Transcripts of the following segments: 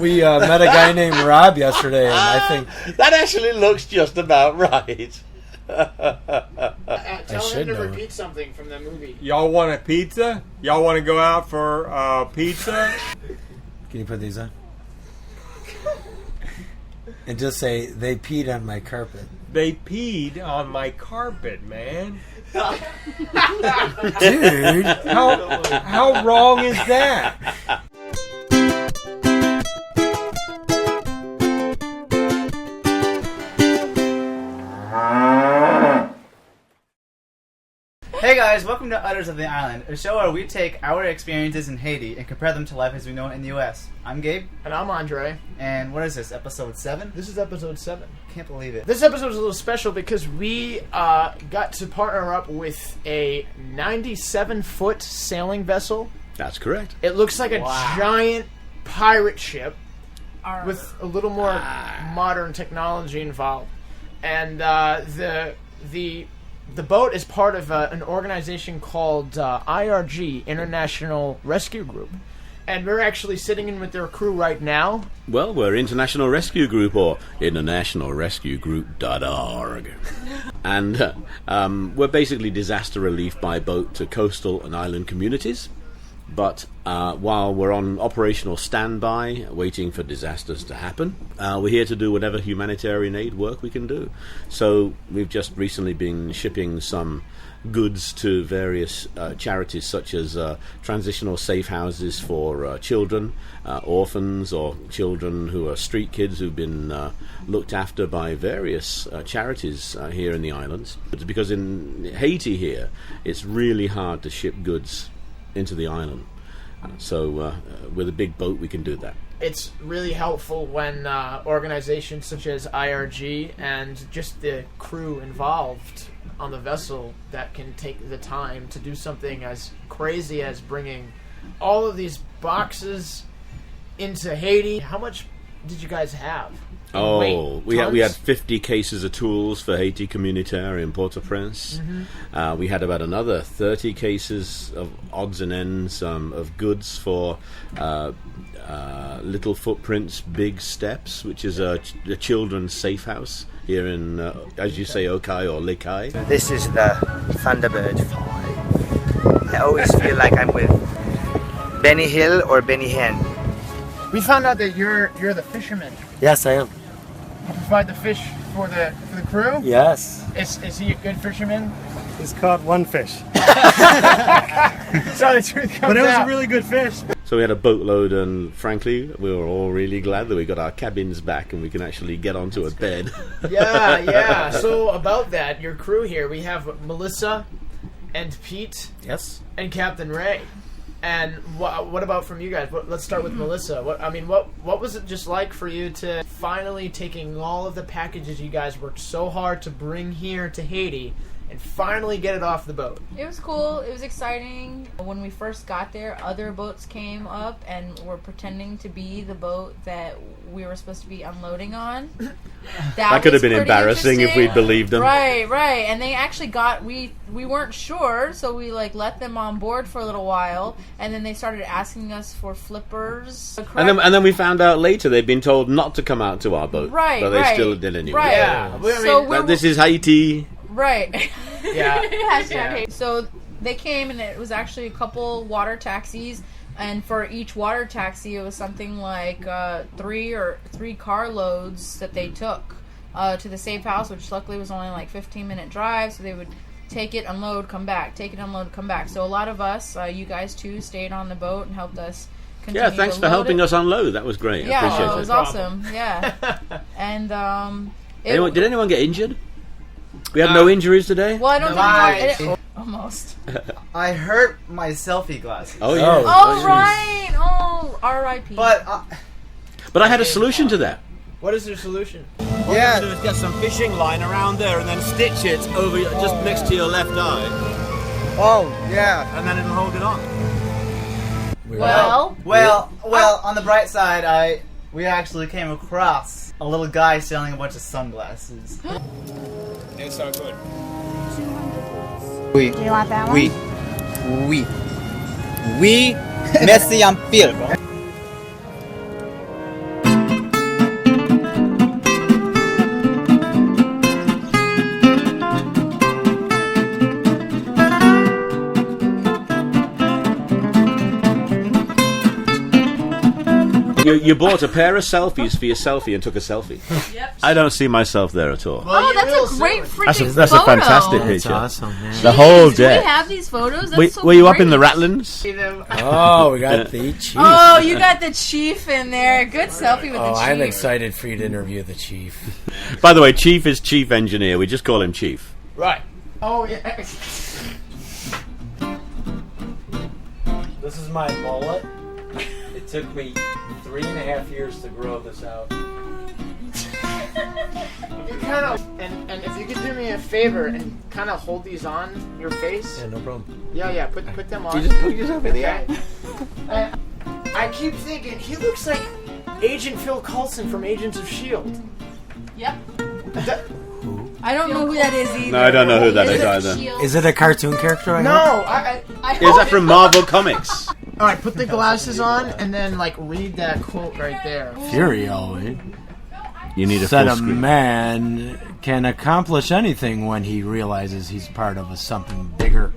We met a guy named Rob yesterday, and I think... That actually looks just about right. Tell him to repeat something from the movie. Y'all want a pizza? Y'all want to go out for pizza? Can you put these on? And just say, they peed on my carpet. They peed on my carpet, man. Dude! How wrong is that? Hey guys, welcome to Udders of the Island, a show where we take our experiences in Haiti and compare them to life as we know it in the U.S. I'm Gabe. And I'm Andre. And what is this, episode 7? This is episode 7. Can't believe it. This episode is a little special because we got to partner up with a 97-foot sailing vessel. That's correct. It looks like a giant pirate ship with a little more modern technology involved. And the boat is part of an organization called IRG, International Rescue Group. And we're actually sitting in with their crew right now. Well, we're International Rescue Group, or internationalrescuegroup.org. And we're basically disaster relief by boat to coastal and island communities. But while we're on operational standby, waiting for disasters to happen, we're here to do whatever humanitarian aid work we can do. So we've just recently been shipping some goods to various charities, such as transitional safe houses for children, orphans, or children who are street kids who've been looked after by various charities here in the islands. It's because in Haiti here, it's really hard to ship goods into the island. So with a big boat we can do that. It's really helpful when organizations such as IRG and just the crew involved on the vessel that can take the time to do something as crazy as bringing all of these boxes into Haiti. How much did you guys have? Oh, we had 50 cases of tools for Haiti Communautaire in Port-au-Prince. Mm-hmm. We had about another 30 cases of odds and ends of goods for Little Footprints, Big Steps, which is a children's safe house here in, as you say, Okai or Lekai. This is the Thunderbird 5. I always feel like I'm with Benny Hill or Benny Hinn. We found out that you're the fisherman. Yes, I am. You provide the fish for the crew? Yes. Is he a good fisherman? He's caught one fish. So the truth comes But it was out. a really good fish. So we had a boatload, and frankly, we were all really glad that we got our cabins back and we can actually get onto a bed. Yeah. So about that, your crew here, we have Melissa and Pete. Yes. And Captain Ray. And what about from you guys? Let's start with Melissa. What was it just like for you to finally taking all of the packages you guys worked so hard to bring here to Haiti and finally get it off the boat? It was cool. It was exciting. When we first got there, other boats came up and were pretending to be the boat that we were supposed to be unloading on. That could have been embarrassing if we'd believed them. Right. And they actually we weren't sure, so we let them on board for a little while, and then they started asking us for flippers. And then we found out later they'd been told not to come out to our boat. Right. But they still did anyway. Right. Yeah. So this is Haiti. Right. Yeah. #Haiti. So they came, and it was actually a couple water taxis, and for each water taxi it was something like 3 carloads that they took to the safe house, which luckily was only 15-minute drive, so they would take it, unload, come back, take it, unload, come back. So a lot of us, you guys too, stayed on the boat and helped us continue. Yeah, thanks for helping us unload. That was great. I appreciate it. It was awesome. Yeah. And did anyone get injured? We had no injuries today? Well, I don't think almost. I hurt my selfie glasses. Oh, yeah. Oh, right. Oh, R.I.P. But I had a solution to that. What is your solution? What you do is get some fishing line around there and then stitch it over just next to your left eye. Oh, yeah. And then it'll hold it on. Well, on the bright side, we actually came across a little guy selling a bunch of sunglasses. It's so good. Do you want that one? Oui. Merci un peu. You bought a pair of selfies for your selfie and took a selfie. Yep. I don't see myself there at all. Oh, that's a great freaking That's photo. a fantastic That's picture. awesome, man. The whole Do we day. have these photos? That's so Were you up in the great. Ratlins? Oh, we got the chief. Oh, you got the chief in there. Good selfie with the Oh, chief. I'm excited for you to interview the chief. By the way, Chief is chief engineer. We just call him Chief. Right. Oh yeah. This is my mullet. It took me 3.5 years to grow this out. You kind of and if you could do me a favor and kind of hold these on your face. Yeah, no problem. Yeah. Put them on. You just put yourself in the eye. I keep thinking he looks like Agent Phil Coulson from Agents of S.H.I.E.L.D. Yep. That- I don't know who that is either. No, I don't know who that is it either. Is it a cartoon character? I no, hope? I Is that from Marvel Comics? All right, put the glasses on and then like read that quote right there. Fury always You need a said full a screen. man can accomplish anything when he realizes he's part of something bigger.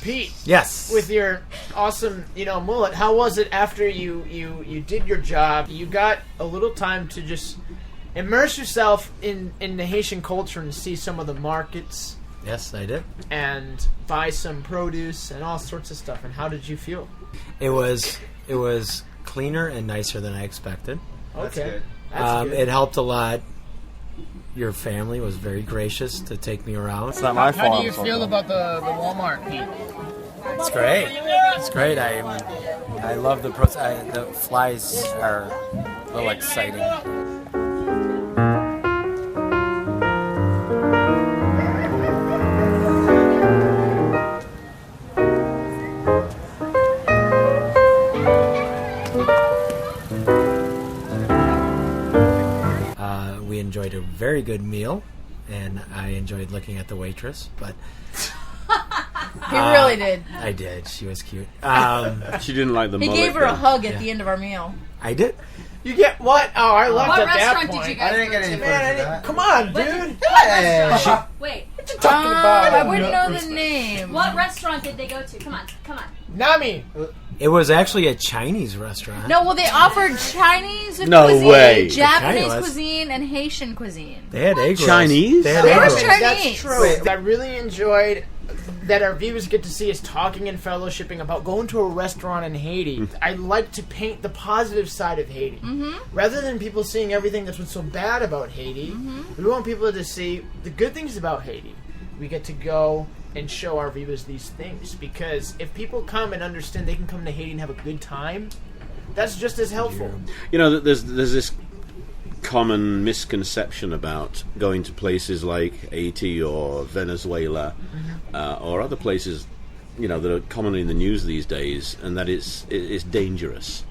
Pete, Yes. with your awesome, mullet, how was it after you did your job? You got a little time to just immerse yourself in the Haitian culture and see some of the markets Yes, I did. and buy some produce and all sorts of stuff. And how did you feel? It was cleaner and nicer than I expected. That's Okay. good. That's good. It helped a lot. Your family was very gracious to take me around. It's not my fault. How do you feel about the Walmart, Pete? It's great. It's great. I love the the flies are a little exciting. We enjoyed a very good meal, and I enjoyed looking at the waitress, but He really did. I did. She was cute. She didn't like the He mullet. gave her a though. hug at the end of our meal. I did. You get what? Oh, I left What at that restaurant point. did you I guys didn't get go any to? footage Man, I of didn't, that. come on, What dude. What restaurant? Wait, What you talking about? I wouldn't know the name. what restaurant did they go to? Come on. Nami. It was actually a Chinese restaurant. No, well, they offered Chinese No cuisine, way. Japanese Kinda was. cuisine, and Haitian cuisine. They had egg rolls. Chinese? They had They egg were rolls. Chinese. That's true. Wait. I really enjoyed that our viewers get to see us talking and fellowshipping about going to a restaurant in Haiti. I like to paint the positive side of Haiti. Rather than people seeing everything that's what's so bad about Haiti, we want people to see the good things about Haiti. We get to go and show our viewers these things, because if people come and understand they can come to Haiti and have a good time, that's just as helpful. You know, there's this common misconception about going to places like Haiti or Venezuela or other places, you know, that are commonly in the news these days, and that it's dangerous.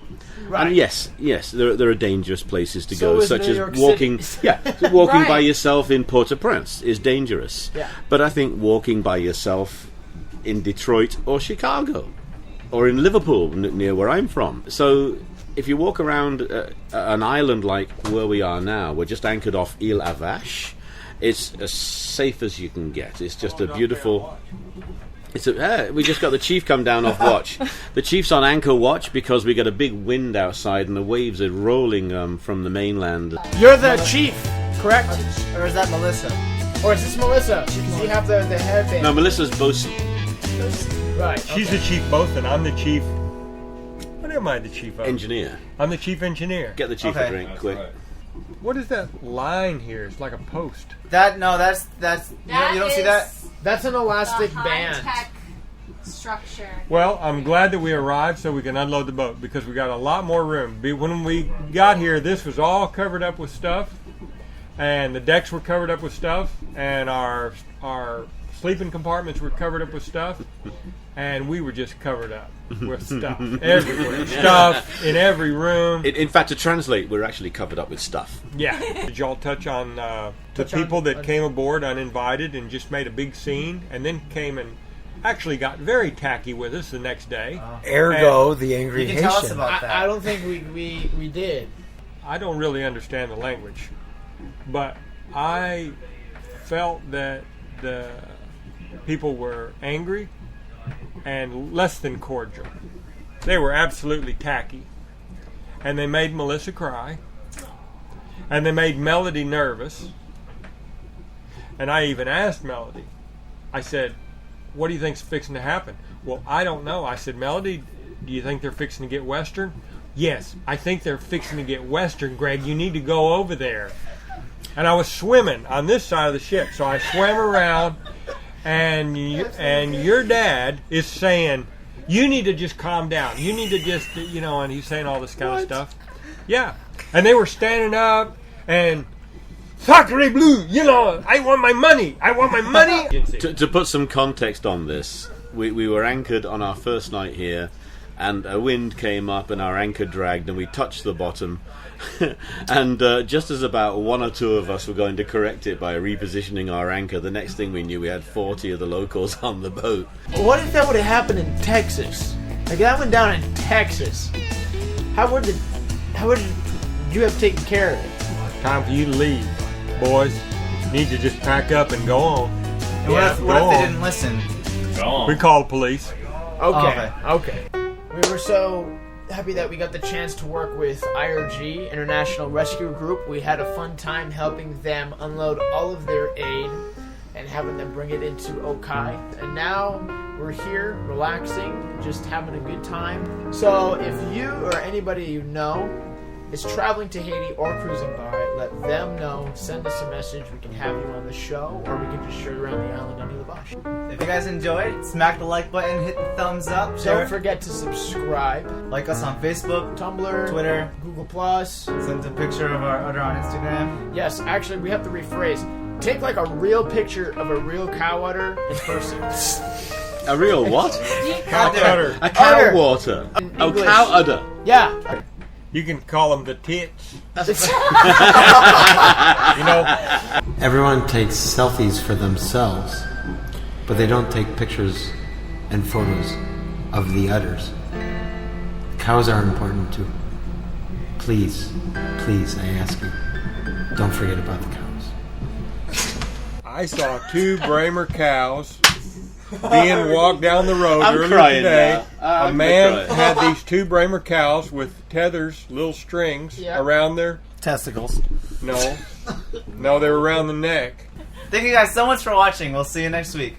Right. And yes, there are dangerous places to So go, is such New as York walking. City. Walking by Right. yourself in Port-au-Prince is dangerous. Yeah. But I think walking by yourself in Detroit or Chicago or in Liverpool, near where I'm from. So if you walk around an island like where we are now, we're just anchored off Ile Vache. It's as safe as you can get. It's just a beautiful. We just got the chief come down off watch. The chief's on anchor watch because we got a big wind outside and the waves are rolling from the mainland. You're the chief, correct? Or is that Melissa? Or is this Melissa? Because you have the headband. No, Melissa's bosun. Right. She's the chief both, and I'm the chief. What am I the chief of? Engineer. I'm the chief engineer. Get the chief Okay. a drink, quick. What is that line here? It's like a post. That's you don't see that? That's an elastic band. High-tech structure. Well, I'm glad that we arrived so we can unload the boat because we got a lot more room. When we got here, this was all covered up with stuff, and the decks were covered up with stuff, and our sleeping compartments were covered up with stuff, and we were just covered up with stuff everywhere. Stuff in every room. In fact, to translate, we're actually covered up with stuff. Yeah. Did y'all touch on the people that came aboard uninvited and just made a big scene, and then came and actually got very tacky with us the next day? Ergo, the angry You can Haitian. tell us about that. I don't think we did. I don't really understand the language, but I felt that the people were angry and less than cordial. They were absolutely tacky. and they made Melissa cry, and they made Melody nervous. And I even asked Melody, I said, what do you think's fixing to happen? Well, I don't know. I said, Melody, do you think they're fixing to get Western? Yes, I think they're fixing to get Western, Greg. You need to go over there. And I was swimming on this side of the ship, so I swam around, and your dad is saying, you need to just calm down. You need to just, and he's saying all this kind of stuff. Yeah. And they were standing up, and Sacre Bleu, I want my money. I want my money. To put some context on this, we were anchored on our first night here, and a wind came up and our anchor dragged and we touched the bottom. And just as about one or two of us were going to correct it by repositioning our anchor, the next thing we knew, we had 40 of the locals on the boat. What if that would have happened in Texas? Like, that went down in Texas. How would you have taken care of it? Time for you to leave, boys. You need to just pack up and go on. And what if they didn't listen? Go on. We call the police. Okay. We were so happy that we got the chance to work with IRG, International Rescue Group. We had a fun time helping them unload all of their aid and having them bring it into Okai. And now we're here, relaxing, just having a good time. So if you or anybody you know is traveling to Haiti or cruising by, let them know. Send us a message. We can have you on the show, or we can just show you around the island under the Vache. If you guys enjoyed, smack the like button, hit the thumbs up. Don't forget to subscribe. Like us on Facebook, Tumblr, Twitter, Google+. Send a picture of our udder on Instagram. Yes, actually, we have to rephrase. Take like a real picture of a real cow udder in person. A real what? Cow udder. A cow Udder. water. In Oh, English. cow udder. Yeah. You can call them the tits. Everyone takes selfies for themselves, but they don't take pictures and photos of the udders. Cows are important too. Please, I ask you, don't forget about the cows. I saw 2 Bramer cows being walked down the road I'm earlier crying today. now. A man had these 2 Bramer cows with tethers, little strings around their Testicles. no, they were around the neck. Thank you guys so much for watching. We'll see you next week.